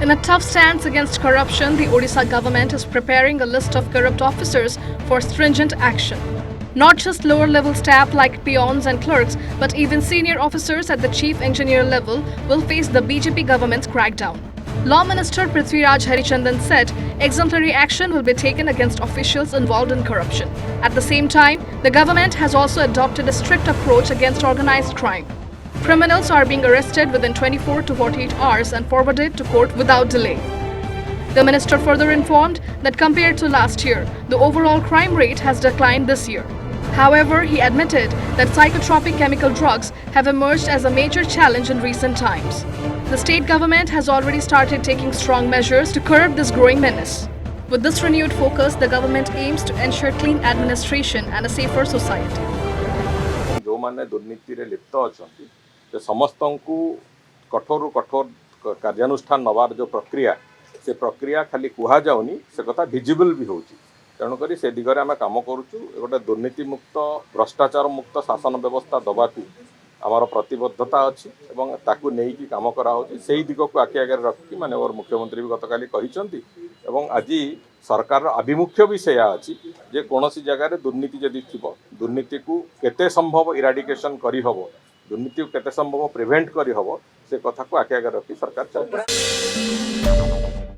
In a tough stance against corruption, the Odisha government is preparing a list of corrupt officers for stringent action. Not just lower-level staff like peons and clerks, but even senior officers at the chief engineer level will face the BJP government's crackdown. Law Minister Prithviraj Harichandan said exemplary action will be taken against officials involved in corruption. At the same time, the government has also adopted a strict approach against organized crime. Criminals are being arrested within 24 to 48 hours and forwarded to court without delay. The minister further informed that compared to last year, the overall crime rate has declined this year. However, he admitted that psychotropic chemical drugs have emerged as a major challenge in recent times. The state government has already started taking strong measures to curb this growing menace. With this renewed focus, the government aims to ensure clean administration and a safer society. जो माने दुर्नीति रे लिप्त अछंती से समस्त को कठोर कठोर कार्यानुष्ठान नवार जो प्रक्रिया से प्रक्रिया खाली कुहा जाउनी से कथा विजिबल भी होची तेणुक से दिगरे आम कम करुचु गोटे दुर्नीति मुक्त भ्रष्टाचार मुक्त शासन व्यवस्था दबाकू आमर प्रतिबद्धता अच्छी एवं ताकू नेकी काम कराउची सेही दिग को आखि आगे रखी माननीय मुख्यमंत्री भी गतकाली कहिसंती एवं आज सरकार आभिमुख्य भी सेया अच्छी जे कौनसी जगह दुर्नीति जदि थिबो दुर्नीति को केते संभव इराडिकेशन करी हबो दुर्नीति को केते संभव प्रिवेंट करी हबो से कथा को आखि आगे रखी सरकार चलते।